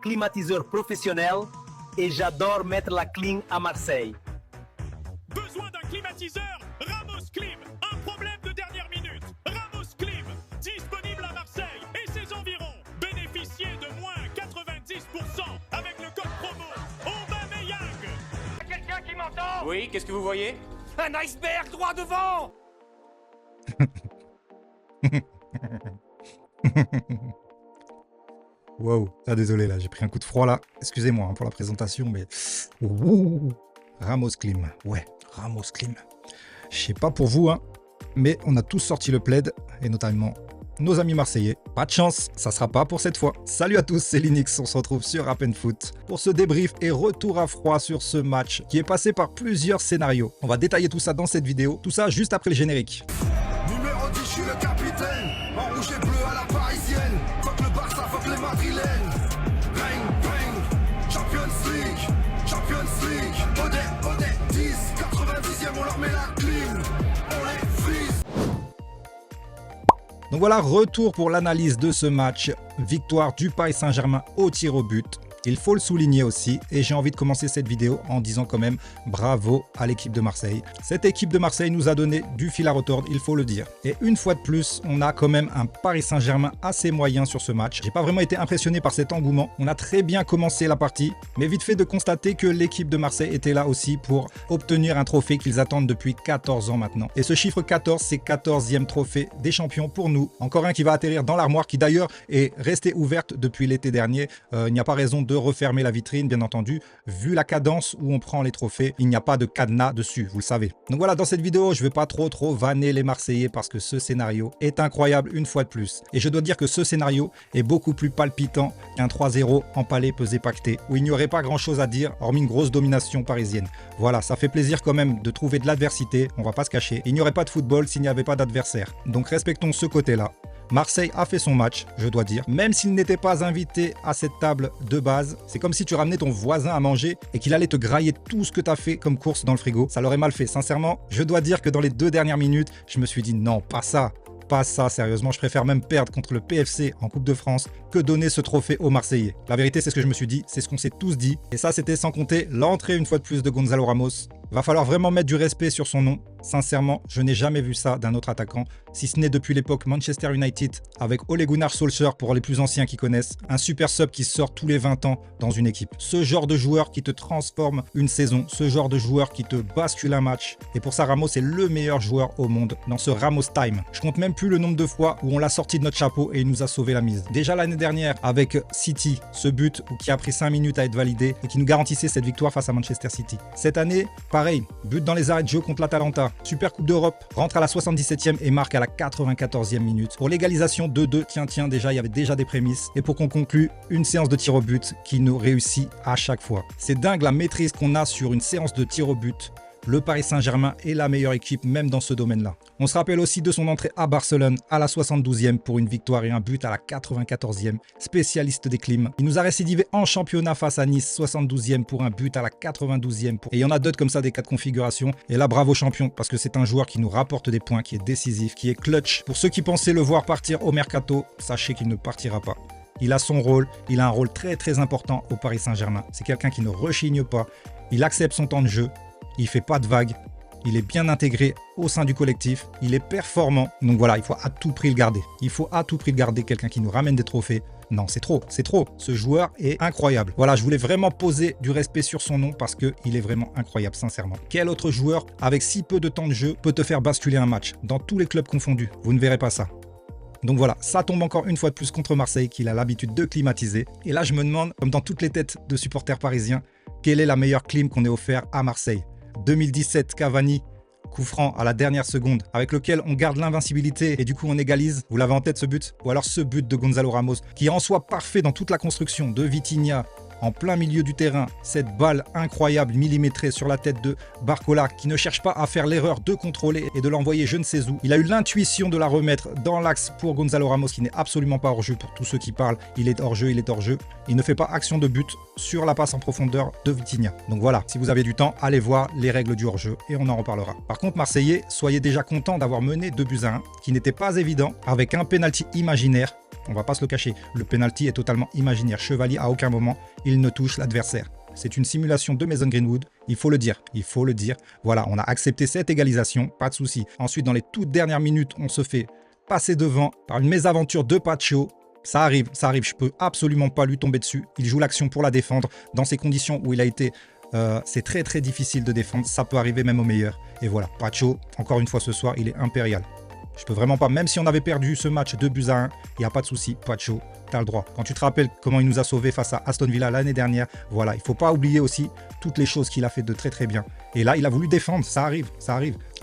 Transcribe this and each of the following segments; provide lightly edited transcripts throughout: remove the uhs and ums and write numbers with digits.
climatiseur professionnel et j'adore mettre la clim à Marseille. Besoin d'un climatiseur? Ramos Clim. Un problème de dernière minute. Ramos Clim. Disponible à Marseille et ses environs. Bénéficiez de moins 90% avec le code promo Aubameyang. Quelqu'un qui m'entend? Oui, qu'est-ce que vous voyez? Un iceberg droit devant! Wow, ah, désolé là, j'ai pris un coup de froid là. Excusez-moi hein, pour la présentation, mais... Ouh, Ramos Clim, ouais, Ramos Clim. Je sais pas pour vous, hein, mais on a tous sorti le plaid, et notamment nos amis marseillais. Pas de chance, ça sera pas pour cette fois. Salut à tous, c'est Linux, on se retrouve sur Rap & Foot pour ce débrief et retour à froid sur ce match qui est passé par plusieurs scénarios. On va détailler tout ça dans cette vidéo, tout ça juste après le générique. Numéro 10, je suis le capitaine. En rouge et bleu à la parisienne. Fuck le Barça, fuck les madrilènes. Bang, bang. Champions League. Odé, 10, 90e, on leur met la clim. On les frise. Donc voilà, retour pour l'analyse de ce match. Victoire du Paris Saint-Germain au tir au but. Il faut le souligner aussi, et j'ai envie de commencer cette vidéo en disant quand même bravo à l'équipe de Marseille. Cette équipe de Marseille nous a donné du fil à retordre, il faut le dire. Et une fois de plus, on a quand même un Paris Saint-Germain assez moyen sur ce match. J'ai pas vraiment été impressionné par cet engouement. On a très bien commencé la partie, mais vite fait de constater que l'équipe de Marseille était là aussi pour obtenir un trophée qu'ils attendent depuis 14 ans maintenant. Et ce chiffre 14, c'est 14e trophée des champions pour nous. Encore un qui va atterrir dans l'armoire, qui d'ailleurs est restée ouverte depuis l'été dernier. Il n'y a pas raison de refermer la vitrine, bien entendu. Vu la cadence où on prend les trophées, il n'y a pas de cadenas dessus, vous le savez. Donc voilà, dans cette vidéo, je ne vais pas trop vanner les Marseillais parce que ce scénario est incroyable une fois de plus. Et je dois dire que ce scénario est beaucoup plus palpitant qu'un 3-0 en palais pesé pacté, où il n'y aurait pas grand chose à dire, hormis une grosse domination parisienne. Voilà, ça fait plaisir quand même de trouver de l'adversité, on va pas se cacher. Il n'y aurait pas de football s'il n'y avait pas d'adversaire. Donc respectons ce côté-là. Marseille a fait son match, je dois dire. Même s'il n'était pas invité à cette table de base, c'est comme si tu ramenais ton voisin à manger et qu'il allait te grailler tout ce que tu as fait comme course dans le frigo. Ça l'aurait mal fait. Sincèrement, je dois dire que dans les 2 dernières minutes, je me suis dit non, pas ça. Pas ça, sérieusement, je préfère même perdre contre le PFC en Coupe de France que donner ce trophée aux Marseillais. La vérité, c'est ce que je me suis dit, c'est ce qu'on s'est tous dit. Et ça, c'était sans compter l'entrée une fois de plus de Gonzalo Ramos. Va falloir vraiment mettre du respect sur son nom. Sincèrement, je n'ai jamais vu ça d'un autre attaquant, si ce n'est depuis l'époque Manchester United avec Ole Gunnar Solskjaer pour les plus anciens qui connaissent. Un super sub qui sort tous les 20 ans dans une équipe. Ce genre de joueur qui te transforme une saison, ce genre de joueur qui te bascule un match. Et pour ça, Ramos est le meilleur joueur au monde dans ce Ramos Time. Je compte même plus le nombre de fois où on l'a sorti de notre chapeau et il nous a sauvé la mise. Déjà l'année dernière avec City, ce but qui a pris 5 minutes à être validé et qui nous garantissait cette victoire face à Manchester City. Cette année, pareil, but dans les arrêts de jeu contre l'Atalanta. Super Coupe d'Europe, rentre à la 77e et marque à la 94e minute. Pour l'égalisation 2-2, tiens, déjà, il y avait déjà des prémices. Et pour qu'on conclue, une séance de tir au but qui nous réussit à chaque fois. C'est dingue la maîtrise qu'on a sur une séance de tir au but. Le Paris Saint-Germain est la meilleure équipe même dans ce domaine-là. On se rappelle aussi de son entrée à Barcelone à la 72e pour une victoire et un but à la 94e, spécialiste des clims. Il nous a récidivé en championnat face à Nice, 72e pour un but à la 92e. Et il y en a d'autres comme ça, des cas de configuration. Et là, bravo champion, parce que c'est un joueur qui nous rapporte des points, qui est décisif, qui est clutch. Pour ceux qui pensaient le voir partir au mercato, sachez qu'il ne partira pas. Il a son rôle, il a un rôle très important au Paris Saint-Germain. C'est quelqu'un qui ne rechigne pas, il accepte son temps de jeu. Il fait pas de vagues, il est bien intégré au sein du collectif, il est performant. Donc voilà, il faut à tout prix le garder. Il faut à tout prix le garder, quelqu'un qui nous ramène des trophées. Non, c'est trop, c'est trop. Ce joueur est incroyable. Voilà, je voulais vraiment poser du respect sur son nom parce qu'il est vraiment incroyable, sincèrement. Quel autre joueur, avec si peu de temps de jeu, peut te faire basculer un match, dans tous les clubs confondus? Vous ne verrez pas ça. Donc voilà, ça tombe encore une fois de plus contre Marseille, qu'il a l'habitude de climatiser. Et là, je me demande, comme dans toutes les têtes de supporters parisiens, quelle est la meilleure clim qu'on ait offert à Marseille? 2017, Cavani, coup franc à la dernière seconde, avec lequel on garde l'invincibilité et du coup on égalise. Vous l'avez en tête ce but? Ou alors ce but de Gonzalo Ramos, qui est en soi parfait dans toute la construction de Vitinha, en plein milieu du terrain, cette balle incroyable millimétrée sur la tête de Barcola qui ne cherche pas à faire l'erreur de contrôler et de l'envoyer je ne sais où. Il a eu l'intuition de la remettre dans l'axe pour Gonzalo Ramos qui n'est absolument pas hors jeu pour tous ceux qui parlent. Il est hors jeu, il est hors jeu. Il ne fait pas action de but sur la passe en profondeur de Vitinha. Donc voilà, si vous avez du temps, allez voir les règles du hors jeu et on en reparlera. Par contre, Marseillais, soyez déjà contents d'avoir mené 2-1, qui n'était pas évident, avec un penalty imaginaire On va pas se le cacher. Le penalty est totalement imaginaire. Chevalier, à aucun moment, il ne touche l'adversaire. C'est une simulation de Mason Greenwood. Il faut le dire. Il faut le dire. Voilà, on a accepté cette égalisation. Pas de souci. Ensuite, dans les toutes dernières minutes, on se fait passer devant par une mésaventure de Pacho. Ça arrive. Je peux absolument pas lui tomber dessus. Il joue l'action pour la défendre dans ces conditions où il a été... c'est très très difficile de défendre. Ça peut arriver même au meilleur. Et voilà, Pacho, encore une fois ce soir, il est impérial. Je peux vraiment pas, même si on avait perdu ce match 2-1, il n'y a pas de souci, Pacho, tu as le droit. Quand tu te rappelles comment il nous a sauvés face à Aston Villa l'année dernière, voilà, il ne faut pas oublier aussi toutes les choses qu'il a fait de très très bien. Et là, il a voulu défendre, ça arrive.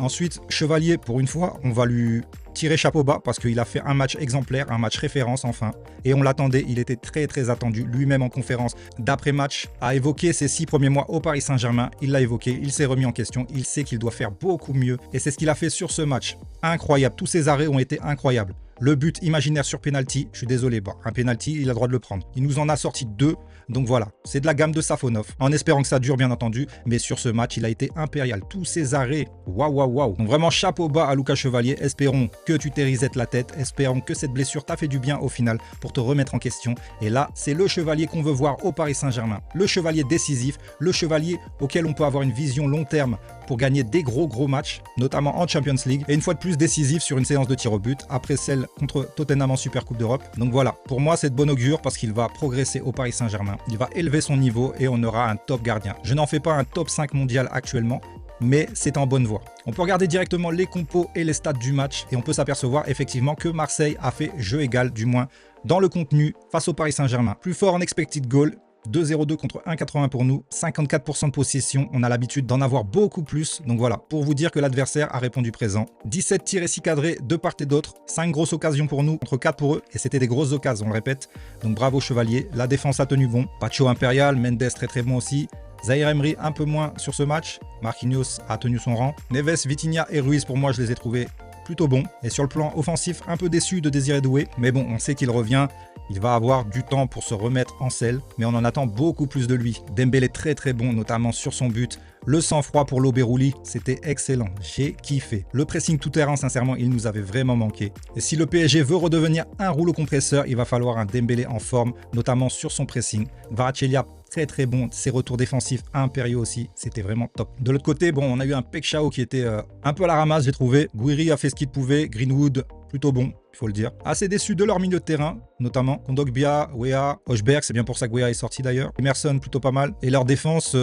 Ensuite, Chevalier, pour une fois, on va lui tirer chapeau bas parce qu'il a fait un match exemplaire, un match référence enfin. Et on l'attendait, il était très très attendu. Lui-même en conférence d'après-match a évoqué ses 6 premiers mois au Paris Saint-Germain. Il l'a évoqué, il s'est remis en question, il sait qu'il doit faire beaucoup mieux. Et c'est ce qu'il a fait sur ce match. Incroyable, tous ses arrêts ont été incroyables. Le but imaginaire sur penalty, je suis désolé, bon, un penalty, il a le droit de le prendre. Il nous en a sorti 2, donc voilà, c'est de la gamme de Safonov. En espérant que ça dure, bien entendu, mais sur ce match, il a été impérial. Tous ses arrêts, waouh. Donc vraiment, chapeau bas à Lucas Chevalier. Espérons que tu t'es reset la tête, espérons que cette blessure t'a fait du bien au final pour te remettre en question. Et là, c'est le Chevalier qu'on veut voir au Paris Saint-Germain. Le Chevalier décisif, le Chevalier auquel on peut avoir une vision long terme pour gagner des gros matchs, notamment en Champions League, et une fois de plus décisif sur une séance de tir au but, après celle contre Tottenham en Super Coupe d'Europe. Donc voilà, pour moi c'est de bon augure parce qu'il va progresser au Paris Saint-Germain, il va élever son niveau et on aura un top gardien. Je n'en fais pas un top 5 mondial actuellement, mais c'est en bonne voie. On peut regarder directement les compos et les stats du match et on peut s'apercevoir effectivement que Marseille a fait jeu égal, du moins dans le contenu, face au Paris Saint-Germain. Plus fort en expected goal, 2,02 contre 1,80 pour nous, 54% de possession, on a l'habitude d'en avoir beaucoup plus, donc voilà, pour vous dire que l'adversaire a répondu présent. 17 tirs et 6 cadrés de part et d'autre, 5 grosses occasions pour nous, contre 4 pour eux, et c'était des grosses occasions, on le répète, donc bravo Chevalier, la défense a tenu bon, Pacho impérial, Mendes très bon aussi, Zahir Emery un peu moins sur ce match, Marquinhos a tenu son rang, Neves, Vitinha et Ruiz pour moi je les ai trouvés plutôt bons, et sur le plan offensif un peu déçu de Désiré Doué, mais bon on sait qu'il revient. Il va avoir du temps pour se remettre en selle, mais on en attend beaucoup plus de lui. Dembélé très bon, notamment sur son but. Le sang-froid pour l'Oberouli, c'était excellent. J'ai kiffé. Le pressing tout-terrain, sincèrement, il nous avait vraiment manqué. Et si le PSG veut redevenir un rouleau compresseur, il va falloir un Dembélé en forme, notamment sur son pressing. Kvaratskhelia, très bon. Ses retours défensifs impérieux aussi, c'était vraiment top. De l'autre côté, bon, on a eu un Pek Chao qui était un peu à la ramasse, j'ai trouvé. Guiri a fait ce qu'il pouvait. Greenwood, plutôt bon, il faut le dire. Assez déçu de leur milieu de terrain, notamment Kondogbia, Weah, Hochberg, c'est bien pour ça que Weah est sorti d'ailleurs. Emerson, plutôt pas mal. Et leur défense,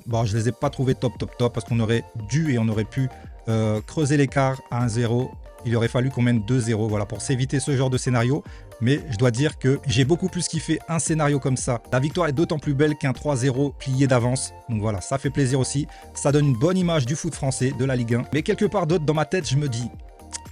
bon, je les ai pas trouvés top, parce qu'on aurait dû et on aurait pu creuser l'écart à 1-0. Il aurait fallu qu'on mène 2-0, voilà, pour s'éviter ce genre de scénario. Mais je dois dire que j'ai beaucoup plus kiffé un scénario comme ça. La victoire est d'autant plus belle qu'un 3-0 plié d'avance. Donc voilà, ça fait plaisir aussi. Ça donne une bonne image du foot français, de la Ligue 1. Mais quelque part d'autre, dans ma tête, je me dis...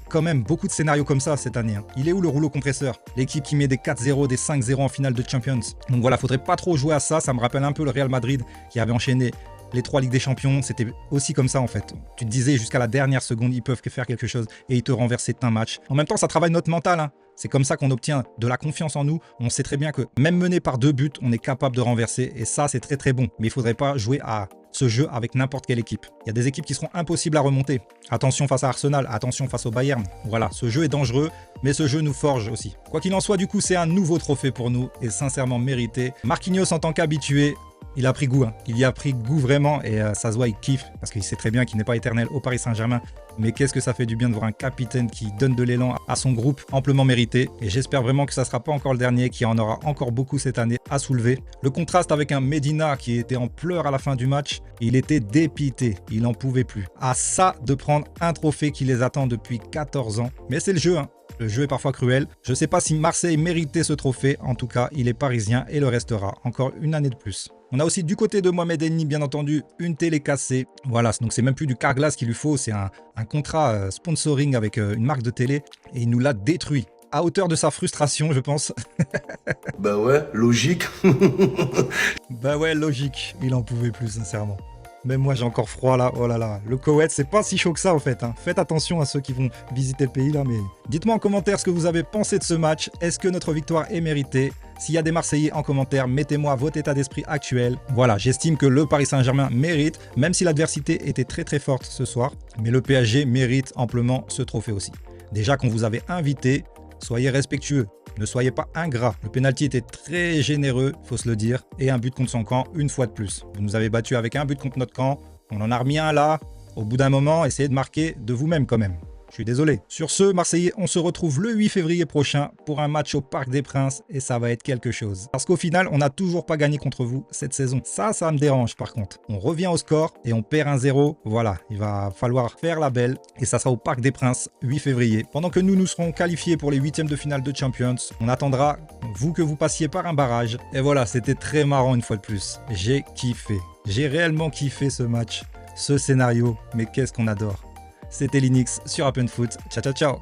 quand même beaucoup de scénarios comme ça cette année. Il est où le rouleau compresseur? L'équipe qui met des 4-0, des 5-0 en finale de Champions. Donc voilà, faudrait pas trop jouer à ça. Ça me rappelle un peu le Real Madrid qui avait enchaîné les 3 Ligues des Champions. C'était aussi comme ça en fait. Tu te disais jusqu'à la dernière seconde, ils peuvent que faire quelque chose et ils te renversaient un match. En même temps, ça travaille notre mental. C'est comme ça qu'on obtient de la confiance en nous. On sait très bien que même mené par 2 buts, on est capable de renverser. Et ça, c'est très bon. Mais il faudrait pas jouer à ce jeu avec n'importe quelle équipe. Il y a des équipes qui seront impossibles à remonter. Attention face à Arsenal, attention face au Bayern. Voilà, ce jeu est dangereux, mais ce jeu nous forge aussi. Quoi qu'il en soit, du coup, c'est un nouveau trophée pour nous et sincèrement mérité. Marquinhos, en tant qu'habitué, il a pris goût. Il y a pris goût vraiment et ça se voit, il kiffe parce qu'il sait très bien qu'il n'est pas éternel au Paris Saint-Germain. Mais qu'est-ce que ça fait du bien de voir un capitaine qui donne de l'élan à son groupe amplement mérité. Et j'espère vraiment que ça ne sera pas encore le dernier, qu'il y en aura encore beaucoup cette année à soulever. Le contraste avec un Medina qui était en pleurs à la fin du match, il était dépité, il n'en pouvait plus. À ça de prendre un trophée qui les attend depuis 14 ans. Mais c'est le jeu, Le jeu est parfois cruel. Je ne sais pas si Marseille méritait ce trophée. En tout cas, il est parisien et le restera encore une année de plus. On a aussi du côté de Mohamed Ennni, bien entendu, une télé cassée. Voilà, donc c'est même plus du Carglass qu'il lui faut, c'est un contrat sponsoring avec une marque de télé. Et il nous l'a détruit. À hauteur de sa frustration, je pense. Bah ouais, logique. Bah ouais, logique. Il en pouvait plus, sincèrement. Même moi, j'ai encore froid là. Oh là là. Le Koweït, c'est pas si chaud que ça en fait. Faites attention à ceux qui vont visiter le pays là. Mais dites-moi en commentaire ce que vous avez pensé de ce match. Est-ce que notre victoire est méritée? S'il y a des Marseillais en commentaire, mettez-moi votre état d'esprit actuel. Voilà, j'estime que le Paris Saint-Germain mérite, même si l'adversité était très forte ce soir. Mais le PSG mérite amplement ce trophée aussi. Déjà qu'on vous avait invité, soyez respectueux. Ne soyez pas ingrats. Le penalty était très généreux, faut se le dire, et un but contre son camp une fois de plus. Vous nous avez battus avec un but contre notre camp, on en a remis un là. Au bout d'un moment, essayez de marquer de vous-même quand même. Je suis désolé. Sur ce, Marseillais, on se retrouve le 8 février prochain pour un match au Parc des Princes et ça va être quelque chose. Parce qu'au final, on n'a toujours pas gagné contre vous cette saison. Ça me dérange par contre. On revient au score et on perd 1-0. Voilà, il va falloir faire la belle et ça sera au Parc des Princes, 8 février. Pendant que nous serons qualifiés pour les 8e de finale de Champions, on attendra, vous, que vous passiez par un barrage. Et voilà, c'était très marrant une fois de plus. J'ai kiffé. J'ai réellement kiffé ce match, ce scénario, mais qu'est-ce qu'on adore. C'était Linux sur Up & Foot. Ciao, ciao, ciao.